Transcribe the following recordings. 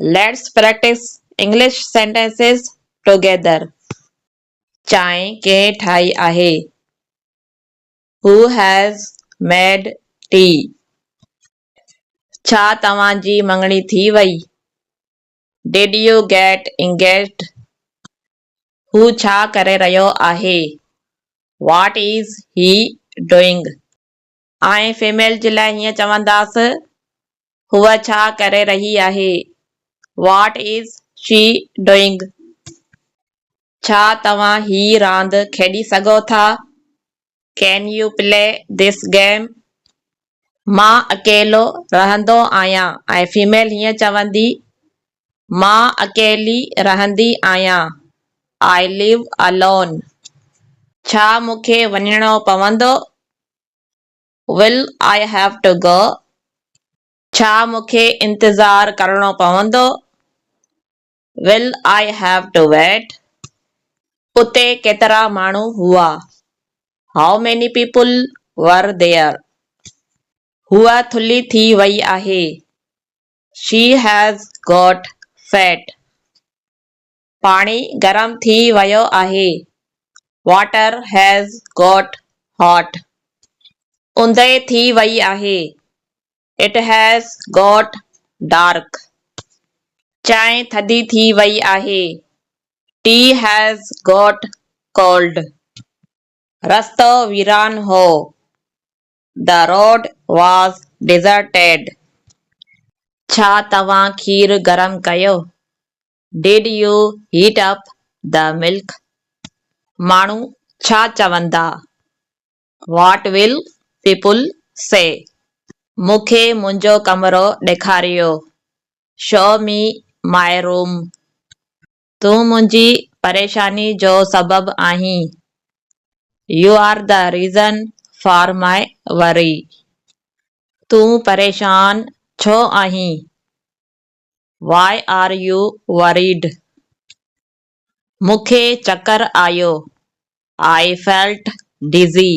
Let's practice English sentences together. चांहि कंहिं ठाही आहे? Who has made tea? छा तव्हांजी मङणी थी वई? Did you get engaged? हू छा करे रहियो आहे? What is he doing? ऐं फीमेल जे लाइ हीअं चवंदासीं हूअ छा करे रही आहे? What is she doing? छा तव्हां ही रांदि खेॾी सघो था? Can you play this game? मां अकेलो रहंदो आहियां ऐं फीमेल हीअं चवंदी मां अकेली रहंदी आहियां I live alone. छा मूंखे वञणो पवंदो? Will I have to go? छा मूंखे इंतज़ारु करणो पवंदो? Will I have to wait? उते केतिरा माण्हू हुआ? How many people were there? हूअ थुल्ही थी वई आहे She has got fat. पाणी गरम थी वियो आहे Water has got hot. उंदहि थी वई आहे It has got dark. चांहि थधी थी वई आहे Tea has got cold. रस्तो वीरान हो The road was deserted. छा तव्हां खीर गरम कयो? Did you heat up the milk? माण्हू छा चवंदा? What will people say? मूंखे मुंहिंजो कमरो ॾेखारियो Show me my room. तूं मुंहिंजी परेशानी जो सबबु आहीं You are the reason for my worry. तूं परेशान छो आहीं? Why are you worried? मूंखे चकर आयो I felt dizzy.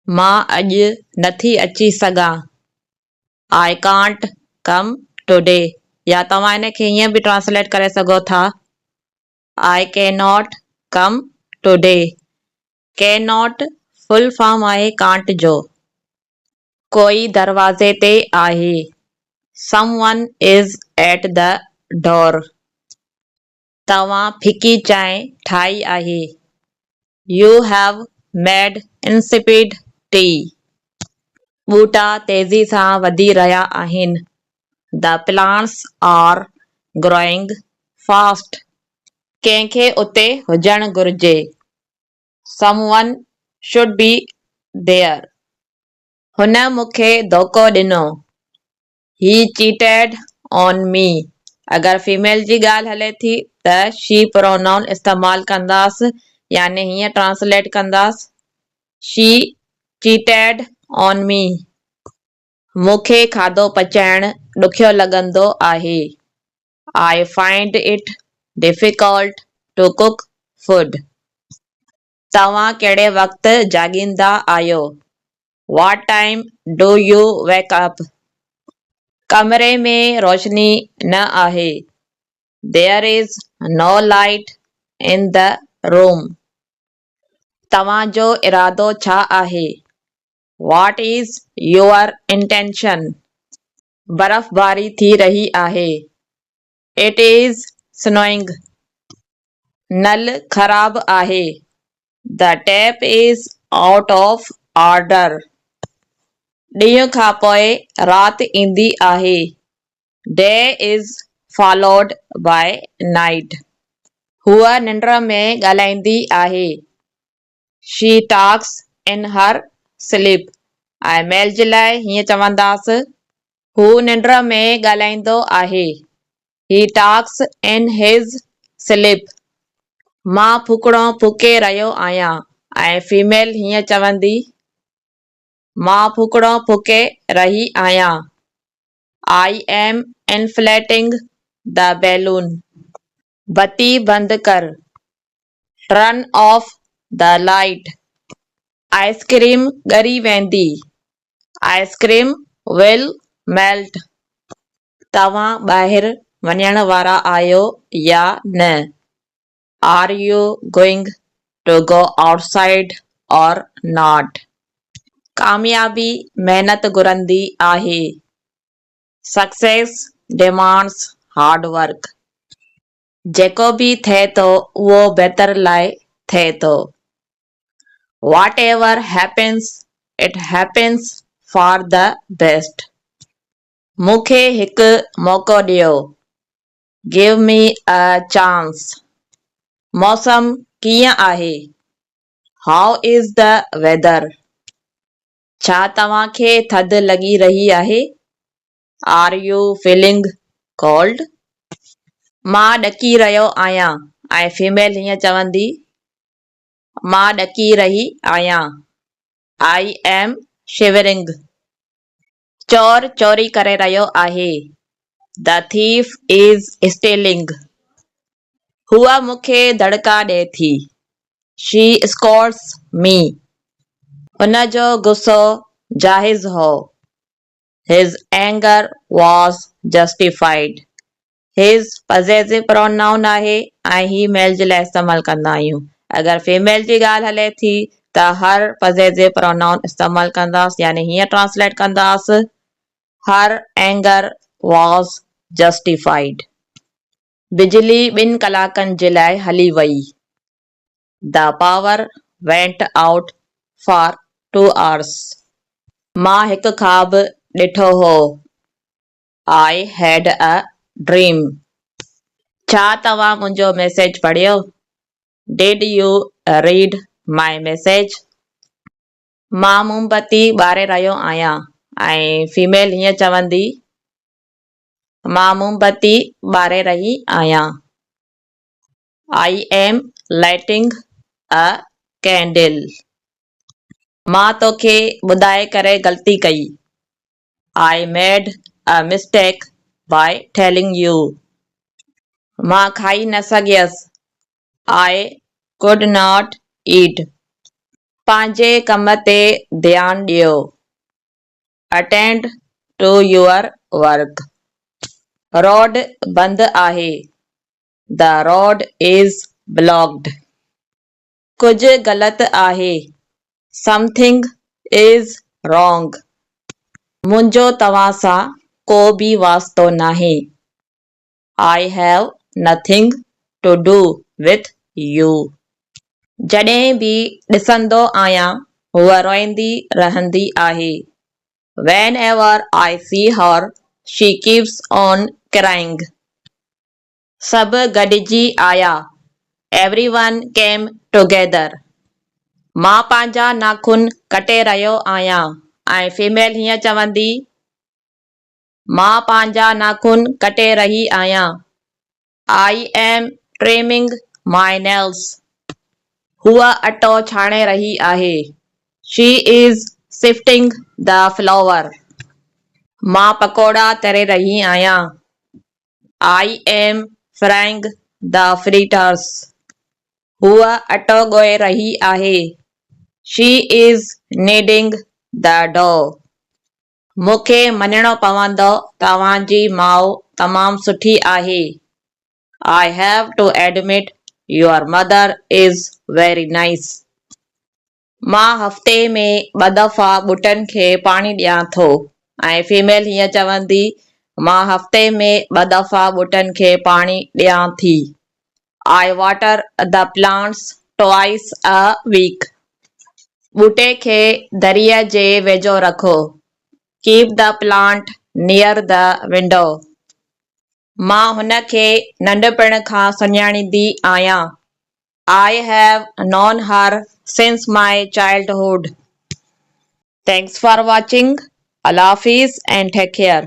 मां अॼु नथी अची सघां I can't come today. या तव्हां हिनखे हीअं बि ट्रांसलेट करे सघो था I cannot come today. Cannot full form आहे can't जो कोई दरवाज़े ते आहे Someone is at the door. तव्हां फिकी चांहि ठाही आहे You have made insipid tea. ॿूटा तेज़ी सां वधी रहिया आहिनि The plants are growing fast. कंहिंखे उते हुजणु घुर्जे Someone should be there. हुन मूंखे धोखो ॾिनो He cheated on me. अगरि फीमेल जी ॻाल्हि हले थी त she प्रोनाउन इस्तेमालु कंदासीं याने हीअं ट्रांसलेट कंदासीं She cheated on me. मूंखे खाधो पचाइणु ॾुखियो लॻंदो आहे I find it difficult to cook food. तव्हां कहिड़े वक़्तु जाॻींदा आहियो What time do you wake up? कमरे में रोशनी न आहे There is no light in the room. तव्हांजो इरादो छा आहे What is your intention? बर्फ़बारी थी रही आहे It is snowing. नल ख़राब आहे The tap is out of order. ॾींहं खां पोइ राति ईंदी आहे Day is followed by night. हूअ निंड में ॻाल्हाईंदी आहे She talks in her sleep. ऐं मेल जे लाइ हीअं चवंदासीं हू निंड में ॻाल्हाईंदो आहे He talks in his sleep. मां फुकिणो फुके रहियो आहियां ऐं फीमेल हीअं चवंदी मां फुकिणो फुके रही आहियां I am inflating the balloon. बत्ती बंदि कर Turn off the light. Ice cream ॻरी वेंदी Ice cream will melt. तव्हां ॿाहिरि वञण वारा आहियो या न? Are you going to go outside or not? कामयाबी महिनत घुरंदी आहे. Success demands hard work. जेको बि थिए थो उहो बहितर लाइ थिए थो. Whatever happens, it happens for the best. मूंखे हिकु मौक़ो ॾियो. Give me a chance. मौसम कीअं आहे? How is the weather? छा तव्हांखे थधि लॻी रही आहे? Are you feeling cold? मां ॾकी रहियो आहियां. ऐं फीमेल हीअं चवंदी, मां ॾकी रही आहियां. I am shivering. चोर चोरी करे रहियो आहे. The thief is stealing. हूअ मूंखे धड़का ॾिए थी. She scolds me. हुन जो गुस्सो जाइज़ हो. His anger was justified. His possessive pronoun आहे ऐं ही मेल जे लाइ इस्तेमालु कंदा आहियूं. अगरि फीमेल जी ॻाल्हि हले थी त हर possessive pronoun इस्तेमालु कंदासीं, यानी हीअं ट्रांसलेट कंदासीं. Her anger was justified. बिजली 2 कलाकनि जे लाइ हली वई. The power went out for 2 hours. मां हिकु ख्वाबु ॾिठो हो. I had a dream. छा तव्हां मुंहिंजो मैसेज पढ़ियो? Did you read my message? मां मोमबत्ती ॿारे रहियो आहियां. ऐं फीमेल हीअं चवंदी, मां मोमबत्ती ॿारे रही आहियां. I am lighting a candle. मां तोखे ॿुधाए करे ग़लती कई. I made a mistake by telling you. मां खाई न सघियसि. I could not eat. पंहिंजे कम ते ध्यानु ॾियो. Attend to your work. Road बंदि आहे. The road is blocked. कुझु ग़लति आहे. Something is wrong. मुंहिंजो तव्हां सां को बि वास्तो नाहे. I have nothing to do with you. जॾहिं बि ॾिसंदो आहियां हूअ रोईंदी रहंदी आहे. Whenever I see her, she keeps on crying. सभु गॾिजी आया. Everyone came together. मां पंहिंजा नाखून कटे रहियो आहियां. ऐं फीमेल हीअं चवंदी, मां पंहिंजा नाखून कटे रही आहियां. I am trimming my nails. हूअ अटो छाणे रही आहे. She is sifting the flour. मां पकोड़ा तरे रही आहियां. I am frying the fritters. हूअ अटो ॻोहे रही आहे. She is kneading the dough. मूंखे मञणो पवंदो तव्हांजी माउ तमामु सुठी आहे. I have to admit your mother is very nice. मां हफ़्ते में 2 दफ़ा ॿूटनि खे पाणी ॾियां थो. ऐं फीमेल हीअं चवंदी, मां हफ़्ते में 2 दफ़ा ॿूटनि खे पाणी ॾियां थी. I water the plants twice a week. ॿूटे खे दरीअ जे वेझो रखो. Keep the plant near the window. मां हुन खे नंढपण खां सुञाणींदी आहियां. I have known her since my childhood. Thanks for watching. Allah Hafiz and take care.